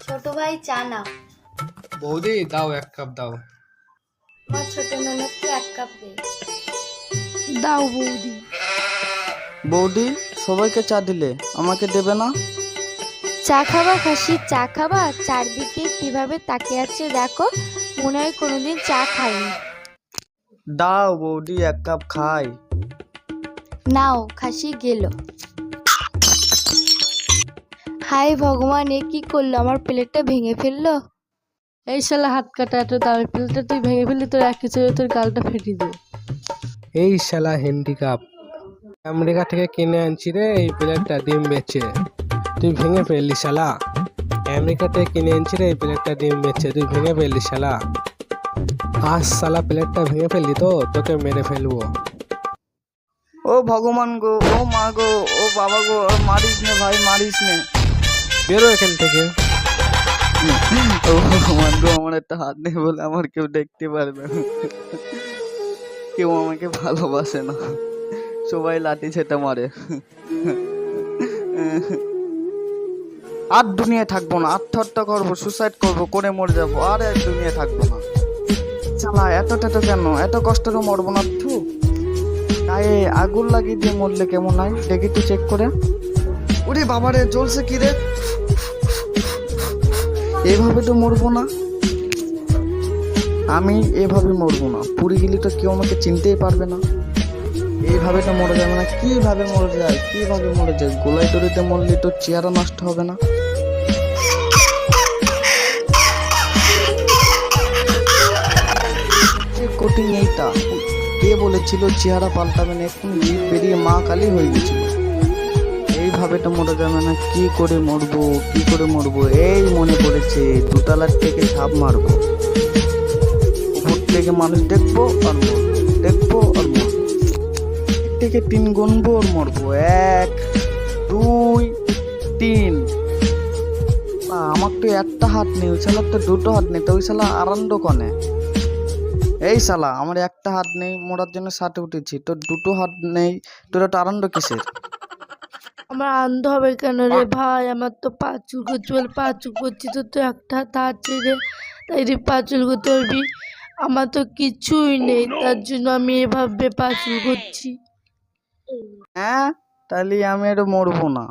ছোট ভাই চা নাও। বৌদি দাও, 1 কাপ দাও। আমার ছোট ননদকে 1 কাপ দে। দাও বৌদি। বৌদি, সবাইকে চা দিলে আমাকে দেবে না? চা খাবা খাসি, চা খাবা? চারদিকে কিভাবে তাকিয়ে আছে দেখো, মনে হয় কোনোদিন চা খাইনি। দাও বৌদি, 1 কাপ খাই। নাও, খাসি গেল। হায় ভগবান, এ কি করলো? আমার প্লেটটা ভেঙে ফেললো। এই শালা হাত কাটা, এত দামের প্লেটটা তুই ভেঙে ফেললি, তোর এক কিছু তোর গালটা ফেটে দে। এই শালা হ্যান্ডিক্যাপ, আমেরিকা থেকে কিনে আনছি রে এই প্লেটটা ডিম বেচে, তুই ভেঙে ফেললি শালা। আমেরিকা থেকে কিনে আনছি রে এই প্লেটটা ডিম বেচে, তুই ভেঙে ফেললি শালা। আজ শালা প্লেটটা ভেঙে ফেললি তো তোকে মেরে ফেলবো। ও ভগবান গো, ও মা গো, ও বাবা গো, মারিস নে ভাই, মারিস নে। বেরো এখান থেকে। ও ভগবান গো, আমার একটা হাত নেই বলে আমার কেউ দেখতে পারবে না। কেউ আমাকে ভালোবাসে না, সবাই লাঠি ছেটা মারে। আর দুনিয়ায় থাকবো না, আত্মহত্যা করবো, সুসাইড করবো, করে মরে যাবো, আর এক দুনিয়ায় থাকবো না। চালা এত টেটো কেন, এত কষ্টেরও মরবো না। থু, গায়ে আগুন লাগিয়ে দিয়ে মরলে কেমন হয় দেখি তো চেক করে। ওরে বাবারে, জ্বলছে কি রে? এভাবে তো মরবো না, আমি এভাবে মরবো না। পুড়ে গেলে তো কেউ আমাকে চিনতেই পারবে না। এইভাবে তো মরে যাবে না। কিভাবে মরে যায়, কিভাবে মরে যায়? গোলায় দড়িতে মরলে তো চেহারা নষ্ট হবে না? কঠিন এইটা, কে বলেছিল চেহারা পাল্টাবে না? এখন জিভ বেরিয়ে মা কালী হয়ে গেছিল। এইভাবে তো মরে যাবে না। কি করে মরবো, কি করে মরবো? এই মনে পড়েছে, 2 তলার থেকে ঝাঁপ মারবো, উপর থেকে মানুষ দেখবো আর মরবো, দেখবো আর মরবো, থেকে 3 গুনবো আর মরবো। 1 2 3। আমার তো একটা হাত নেই, ওই শালার তো 2টো হাত নেই, তো ওই শালা আনন্দ কনে? এই শালা, আমার একটা হাত নেই, মরার জন্য সাথে উঠেছি, তোর 2টো হাত নেই, তোর একটা আনন্দ কিসের? আমার আনন্দ হবে কেন রে ভাই? আমার তো পা চুল করছি বলে পা চুল করছি, তো তো একটা হাত আছে রে, তাই রে পা চুল করতে পারবি? আমার তো কিছুই নেই, তার জন্য আমি এভাবে পা চুল করছি। হ্যাঁ, তাহলে আমি আর মরবো না।